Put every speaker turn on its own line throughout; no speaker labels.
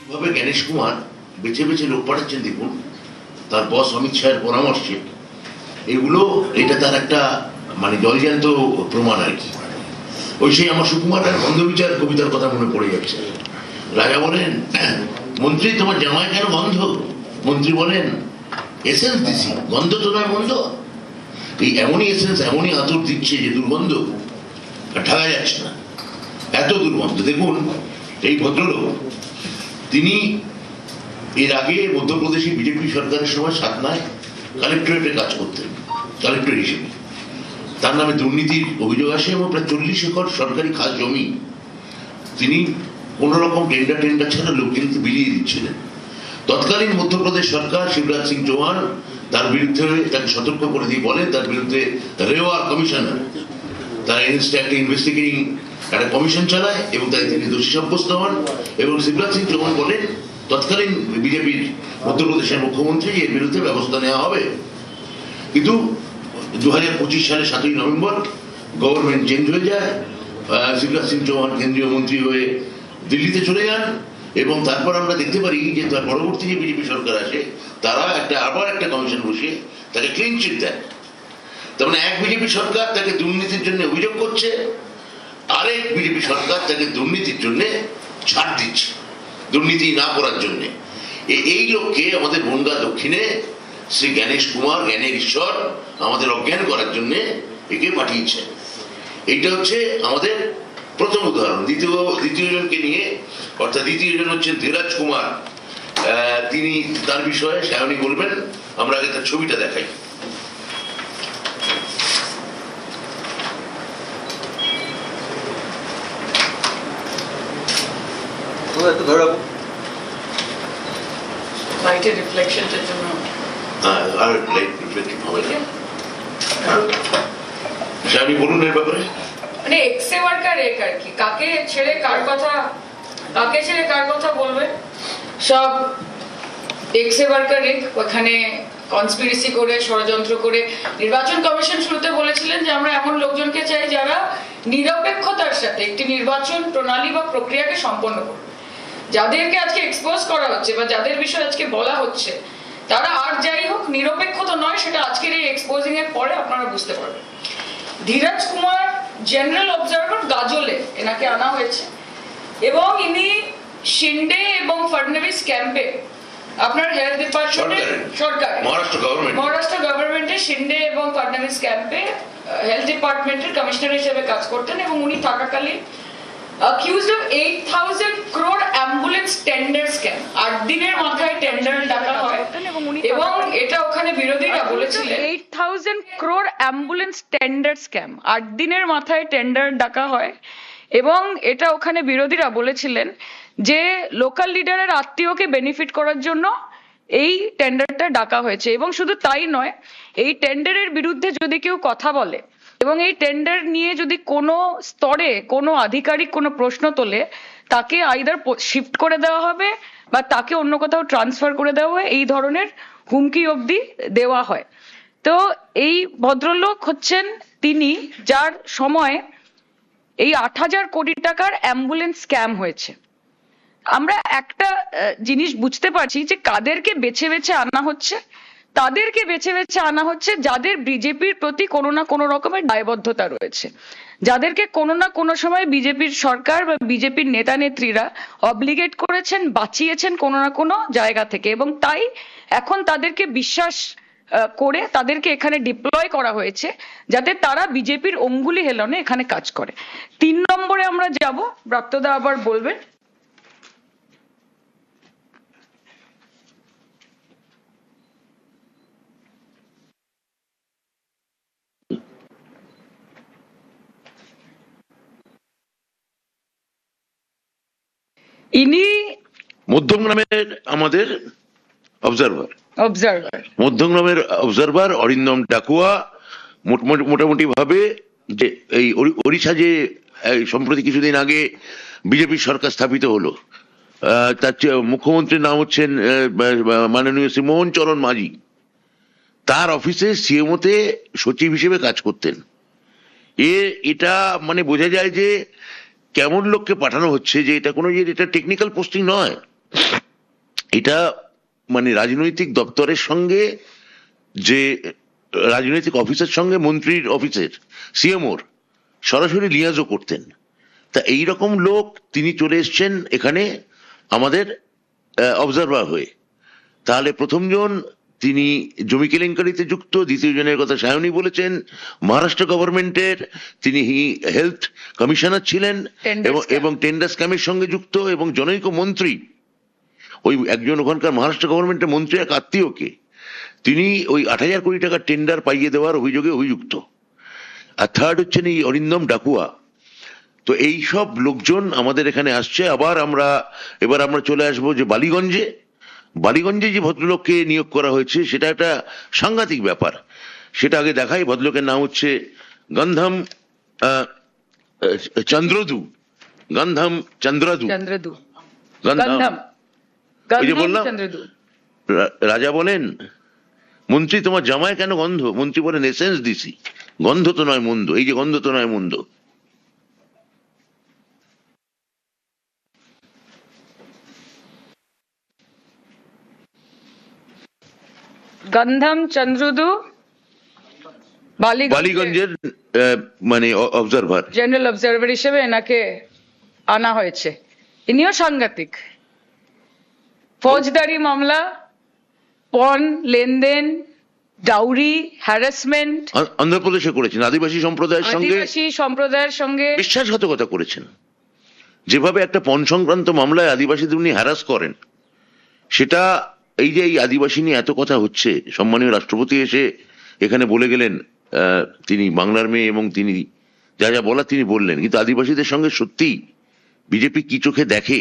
কিভাবে জ্ঞানেশ কুমার বেছে বেছে লোক পাঠাচ্ছেন দেখুন, তার বস অমিত শাহের পরামর্শে। এটা তার একটা মানে জলজ্যান্ত প্রমাণ আর কি। ওই সেই আমার সুকুমার আর গন্ধবিচার কবিতার কথা মনে পড়ে যাচ্ছে। রাজা বলেন, মন্ত্রী তোমার জামাই কেন গন্ধ? মন্ত্রী বলেন, এসেন্স দিছি, গন্ধ তো নয় গন্ধ। এই এমনই এসেন্স, এমনই আতর দিচ্ছে যে দুর্গন্ধ ঢাকা যাচ্ছে না, এত দুর্গন্ধ। দেখুন এই ভদ্রলোক, তিনি এর আগে মধ্যপ্রদেশে বিজেপি সরকারের সময় সাতনায় কালেক্টরেটে কাজ করতেন, কালেক্টর হিসেবে। তার নামে দুর্নীতির অভিযোগ আসে এবং প্রায় 40 একর সরকারি খাস জমি তিনি কোন রকম টেন্ডার ছাড়া লোকজনকে বিলিয়ে দিচ্ছিলেন। তৎকালীন মধ্যপ্রদেশ সরকার শিবরাজ সিং চৌহান তার বিরুদ্ধে তাকে সতর্ক করে দিয়ে বলেন, তার বিরুদ্ধে রেওয়া কমিশনার তারা একটা ইনভেস্টিগেটিং একটা কমিশন চালায় এবং তাই তিনি দোষী সাব্যস্ত হন। এবং শিবরাজ সিং চৌহান বলেন তৎকালীন বিজেপির মধ্যপ্রদেশের মুখ্যমন্ত্রী, এর বিরুদ্ধে ব্যবস্থা নেওয়া হবে। কিন্তু 2025 সালে 7ই নভেম্বর গভর্নমেন্ট চেঞ্জ হয়ে যায়, শিবরাজ সিং চৌহান কেন্দ্রীয় মন্ত্রী হয়ে দিল্লিতে চলে যান এবং তারপর আমরা দেখতে পারি যে তার পরবর্তী যে বিজেপি সরকার আসে তারা আবার একটা কমিশন বসিয়ে তাকে ক্লিন চিট দেয়। তার মানে এক বিজেপি সরকার তাকে দুর্নীতির জন্য অভিযোগ করছে, আরেক বিজেপি সরকার তাকে দুর্নীতির জন্য ছাড় দিচ্ছে, দুর্নীতি না করার জন্য। এই লোককে আমাদের বনগাঁ দক্ষিণে শ্রী জ্ঞানেশ কুমার, জ্ঞানের ঈশ্বর, আমাদের অজ্ঞান করার জন্য একে পাঠিয়েছেন। এইটা হচ্ছে আমাদের প্রথম উদাহরণ। দ্বিতীয় জনকে নিয়ে, অর্থাৎ দ্বিতীয় জন হচ্ছেন ধীরাজ কুমার। তিনি তার বিষয়ে সায়নী বলবেন। আমরা আগে তার ছবিটা দেখাই।
একটু ধরে রাখুন।
লাইটের রিফ্লেকশনটার জন্য
আর লাইট রিফ্লেকশন হবে না। সায়নী বলুন এর ব্যাপারে।
মানে এক্সে ওয়ার্কার এক আর কি, কাকে ছেড়ে কার কথা বলবে। সব এক্সে ওয়ার্কার এক, ওখানে কনস্পিরেসি করে, ষড়যন্ত্র করে। নির্বাচন কমিশন শুরুতে বলেছিলেন যে আমরা এমন লোকজনকে চাই যারা নিরপেক্ষতার সাথে একটি নির্বাচন প্রণালী বা প্রক্রিয়াকে সম্পন্ন করবে। যাদেরকে আজকে এক্সপোজ করা হচ্ছে বা যাদের বিষয়ে আজকে বলা হচ্ছে, তারা আর যাই হোক নিরপেক্ষ তো নয়, সেটা আজকের এই এক্সপোজিং এর পরে আপনারা বুঝতে পারবেন। ধীরাজ কুমার জেনারেল অবজারভার গাজলে এনাকে আনা হয়েছে এবং ইনি শিন্ডে এবং ফডনভিস ক্যাম্পে, আপনার হেলথ ডিপার্টমেন্টের সরকার মহারাষ্ট্র গভর্নমেন্টের শিন্ডে এবং ফডনভিস ক্যাম্পে হেলথ ডিপার্টমেন্টের কমিশনার হিসেবে কাজ করতেন এবং উনি থাকাকালীন accused of 8,000 crore ambulance tender scam। 8 দিনের মাথায় টেন্ডার ডাকা হয় এবং এটা ওখানে বিরোধীরা বলেছিলেন 8,000 crore ambulance tender scam, 8 দিনের মাথায় টেন্ডার ডাকা হয় এবং এটা ওখানে বিরোধীরা বলেছিলেন যে লোকাল লিডারের আত্মীয়কে বেনিফিট করার জন্য এই টেন্ডারটা ডাকা হয়েছে। এবং শুধু তাই নয়, এই টেন্ডারের বিরুদ্ধে যদি কেউ কথা বলে এবং এই টেন্ডার নিয়ে যদি কোনো স্তরে কোনো আধিকারিক কোনো প্রশ্ন তোলে, তাকে আইদার শিফট করে দেওয়া হবে বা তাকে অন্য কোথাও ট্রান্সফার করে দেওয়া হয়, এই ধরনের হুমকি অবধি দেওয়া হয়। তো এই ভদ্রলোক হচ্ছেন তিনি যার সময় এই 8,000 কোটি টাকার অ্যাম্বুলেন্স স্ক্যাম হয়েছে। আমরা একটা জিনিস বুঝতে পারছি যে কাদেরকে বেছে বেছে আনা হচ্ছে। তাদেরকে বেছে বেছে আনা হচ্ছে যাদের বিজেপির প্রতি কোনো না কোনো রকমের দায়বদ্ধতা রয়েছে, যাদেরকে কোনো না কোনো সময় বিজেপির সরকার বা বিজেপির নেতা নেত্রীরা অব্লিগেট করেছেন, বাঁচিয়েছেন কোনো না কোনো জায়গা থেকে, এবং তাই এখন তাদেরকে বিশ্বাস করে তাদেরকে এখানে ডিপ্লয় করা হয়েছে যাতে তারা বিজেপির অঙ্গুলি হেলনে এখানে কাজ করে। 3 নম্বরে আমরা যাব, ব্রাত্যদা আবার বলবেন। ইনি
মধ্যমগ্রামের আমাদের অবজারভার মধ্যমগ্রামের অবজারভার অরিন্দম ডাকুয়া মোটামুটি ভাবে যে এই ওড়িশা যে সম্প্রতি কিছুদিন আগে বিজেপি সরকার স্থাপিত হলো, তার মুখ্যমন্ত্রীর নাম হচ্ছেন মাননীয় শ্রী মোহন চরণ মাঝি। তার অফিসে সিএমওতে সচিব হিসেবে কাজ করতেন। এটা মানে বোঝা যায় যে কেমন লোককে পাঠানো হচ্ছে, যে এটা কোনো এটা টেকনিক্যাল পোস্টিং নয়। এটা মানে রাজনৈতিক দপ্তরের সঙ্গে, যে রাজনৈতিক অফিসের সঙ্গে মন্ত্রীর অফিসের সিএমওর সরাসরি লিয়াজও করতেন। তা এই রকম লোক তিনি চলে এসছেন এখানে আমাদের অবজারভার হয়ে। তাহলে প্রথমজন তিনি জমি কেলেঙ্কারিতে যুক্ত, দ্বিতীয় জনের কথা সায়নী বলেছেন, মহারাষ্ট্র গভর্নমেন্টের তিনি হেলথ কমিশনার ছিলেন এবং টেন্ডার স্ক্যামের সঙ্গে যুক্ত, এবং জনৈক মন্ত্রী, ওই একজন ওখানকার মহারাষ্ট্র গভর্নমেন্টের মন্ত্রী এক আত্মীয়কে তিনি ওই 8,000 কোটি টাকার টেন্ডার পাইয়ে দেওয়ার অভিযোগে অভিযুক্ত। আর থার্ড হচ্ছেন এই অরিন্দম ডাকুয়া। তো এই সব লোকজন আমাদের এখানে আসছে। এবার আমরা চলে আসবো যে বালিগঞ্জে যে ভদ্রলোককে নিয়োগ করা হয়েছে সেটা একটা সাংঘাতিক ব্যাপার। সেটা আগে দেখাই। ভদ্রলোকের নাম হচ্ছে গন্ধম চন্দ্রদু। ওই যে বললাম, রাজা বলেন মন্ত্রী তোমার জামায় কেন গন্ধ? মন্ত্রী বলেন এসেন্স দিছি, গন্ধ তো নয় মন্দ। এই যে গন্ধ তো নয় মন্দ।
গন্ধম চন্দ্রদু
বালিগঞ্জের মানে অবজারভার,
জেনারেল অবজারভার হিসেবে এনাকে আনা হয়েছে। ইনিও সাংঘাতিক। ফৌজদারি মামলা, পণ লেনদেন, ডাউরি, হ্যারাসমেন্ট
অন্ধ্রপ্রদেশে করেছেন। আদিবাসী সম্প্রদায়ের সঙ্গে বিশ্বাসঘাতকতা করেছেন। যেভাবে একটা পণ সংক্রান্ত মামলায় আদিবাসীদের উনি হ্যারাস করেন, সেটা এই যে এই আদিবাসী নিয়ে এত কথা হচ্ছে, সম্মানীয় রাষ্ট্রপতি এসে এখানে বলে গেলেন তিনি বাংলার মেয়ে এবং তিনি যা যা বলার তিনি বললেন। কিন্তু আদিবাসীদের সঙ্গে সত্যি বিজেপি কি চোখে দেখে,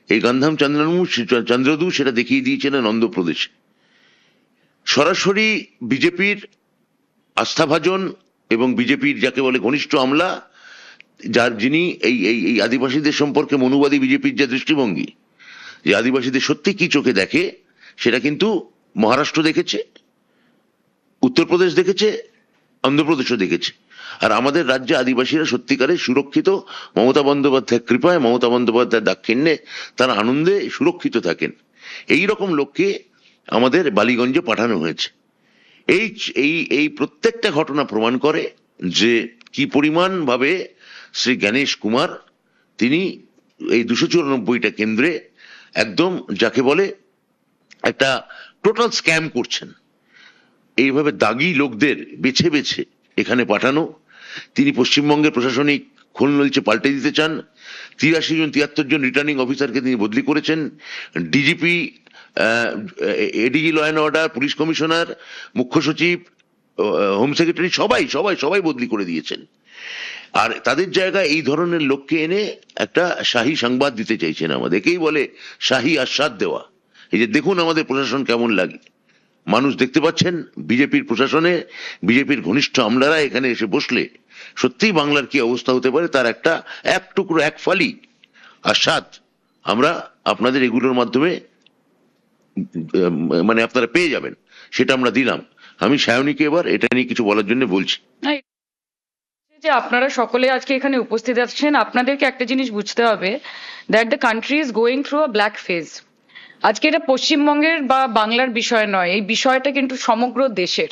এই গন্ধম চন্দ্রদু সেটা দেখিয়ে দিয়েছিলেন অন্ধ্রপ্রদেশে। সরাসরি বিজেপির আস্থাভাজন এবং বিজেপির যাকে বলে ঘনিষ্ঠ আমলা, যিনি এই আদিবাসীদের সম্পর্কে মনুবাদী বিজেপির যে দৃষ্টিভঙ্গি, যে আদিবাসীদের সত্যি কি চোখে দেখে, সেটা কিন্তু মহারাষ্ট্র দেখেছে, উত্তরপ্রদেশ দেখেছে, অন্ধ্রপ্রদেশও দেখেছে। আর আমাদের রাজ্যে আদিবাসীরা সত্যিকারের সুরক্ষিত। মমতা বন্দ্যোপাধ্যায়ের কৃপায়, মমতা বন্দ্যোপাধ্যায়ের দাক্ষিণ্যে তারা আনন্দে সুরক্ষিত থাকেন। এই রকম লোককে আমাদের বালিগঞ্জে পাঠানো হয়েছে। এই প্রত্যেকটা ঘটনা প্রমাণ করে যে কি পরিমাণ ভাবে শ্রী গণেশ কুমার তিনি এই 294টা কেন্দ্রে একদম যাকে বলে একটা টোটাল স্ক্যাম করছেন। এইভাবে দাগি লোকদের বেছে বেছে এখানে পাঠানো। তিনি পশ্চিমবঙ্গের প্রশাসনিক খোলনলচে পাল্টে দিতে চান। 73 জন রিটার্নিং অফিসারকে তিনি বদলি করেছেন। DGP, ADG law and order, police commissioner, মুখ্য সচিব, হোম সেক্রেটারি সবাই বদলি করে দিয়েছেন। আর তাদের জায়গায় এই ধরনের লোককে এনে একটা শাহী সংবাদ দিতে চাইছেন আমাদের। একেই বলে শাহী আস্বাদ দেওয়া। এই যে দেখুন আমাদের প্রশাসন কেমন লাগে। মানুষ দেখতে পাচ্ছেন বিজেপির প্রশাসনে বিজেপির ঘনিষ্ঠ আমলারা এখানে এসে বসলে সত্যিই বাংলার কি অবস্থা হতে পারে তার এক টুকরো, এক ফালি আস্বাদ আমরা আপনাদের এগুলোর মাধ্যমে মানে আপনারা পেয়ে যাবেন। সেটা আমরা দিলাম। আমি সায়নীকে এবার এটা নিয়ে কিছু বলার জন্য বলছি।
যে আপনারা সকলে আজকে এখানে উপস্থিত আছেন, আপনাদেরকে একটা জিনিস বুঝতে হবে, that the country is going through a black fez. আজকে এটা পশ্চিমবঙ্গের বা বাংলার বিষয় নয়, এই বিষয়টা কিন্তু সমগ্র দেশের।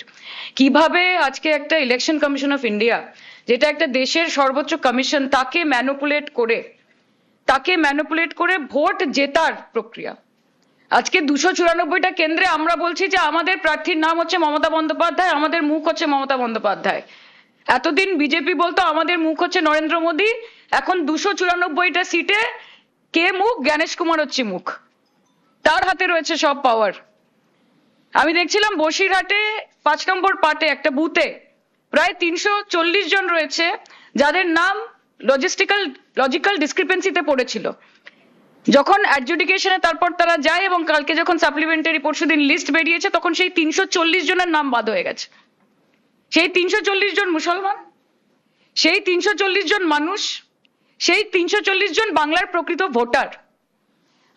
কিভাবে আজকে একটা ইলেকশন কমিশন অফ ইন্ডিয়া, যেটা একটা দেশের সর্বোচ্চ কমিশন, তাকে ম্যানুপুলেট করে ভোট জেতার প্রক্রিয়া। আজকে 294টা কেন্দ্রে আমরা বলছি যে আমাদের প্রার্থীর নাম হচ্ছে মমতা বন্দ্যোপাধ্যায়, আমাদের মুখ হচ্ছে মমতা বন্দ্যোপাধ্যায়। এতদিন বিজেপি বলতো আমাদের মুখ হচ্ছে নরেন্দ্র মোদী। এখন 294টা সিটে কে মুখ? গণেশ কুমার হচ্ছে মুখ। তার হাতে রয়েছে সব পাওয়ার। আমি দেখছিলাম বসিরহাটে 5 নম্বর পার্টে একটা বুথে প্রায় 340 জন রয়েছে যাদের নাম লজিক্যাল ডিসক্রিপেন্সিতে পড়েছিল। যখন অ্যাডজুডিকেশনে তারপর তারা যায় এবং কালকে যখন সাপ্লিমেন্টারি পরশুদিন লিস্ট বেরিয়েছে, তখন সেই 340 জনের নাম বাদ হয়ে গেছে। সেই 340 জন মুসলমান, সেই 340 জন মানুষ, সেই 340 জন বাংলার প্রকৃত ভোটার।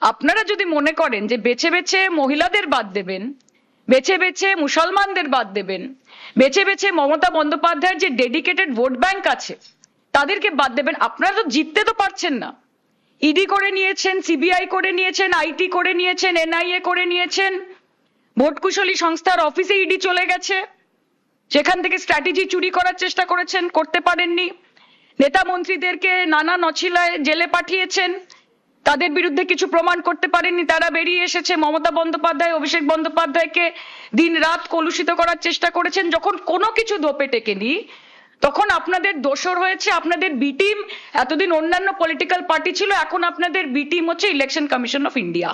আপনারা যদি মনে করেন যে বেছে বেছে মহিলাদের বাদ দেবেন, বেছে বেছে মুসলমানদের বাদ দেবেন, বেছে বেছে মমতা বন্দ্যোপাধ্যায়ের যে ডেডিকেটেড ভোট ব্যাংক আছে তাদেরকে বাদ দেবেন, আপনারা তো জিততে তো পারছেন না।
ইডি করে নিয়েছেন, সিবিআই করে নিয়েছেন, আইটি করে নিয়েছেন, এনআইএ করে নিয়েছেন, ভোট কুশলী সংস্থার অফিসে ইডি চলে গেছে, সেখান থেকে স্ট্র্যাটেজি চুরি করার চেষ্টা করেছেন, করতে পারেননি। নেতা মন্ত্রীদেরকে নানা নছিলায় জেলে পাঠিয়েছেন, তাদের বিরুদ্ধে কিছু প্রমাণ করতে পারেননি, তারা বেরিয়ে এসেছে। মমতা বন্দ্যোপাধ্যায়, অভিষেক বন্দ্যোপাধ্যায়কে দিন রাত কলুষিত করার চেষ্টা করেছেন। যখন কোনো কিছু ধোপে টেকেনি তখন আপনাদের দোসর হয়েছে আপনাদের বি টিম। এতদিন অন্যান্য পলিটিক্যাল পার্টি ছিল, এখন আপনাদের বি টিম হচ্ছে ইলেকশন কমিশন অফ ইন্ডিয়া।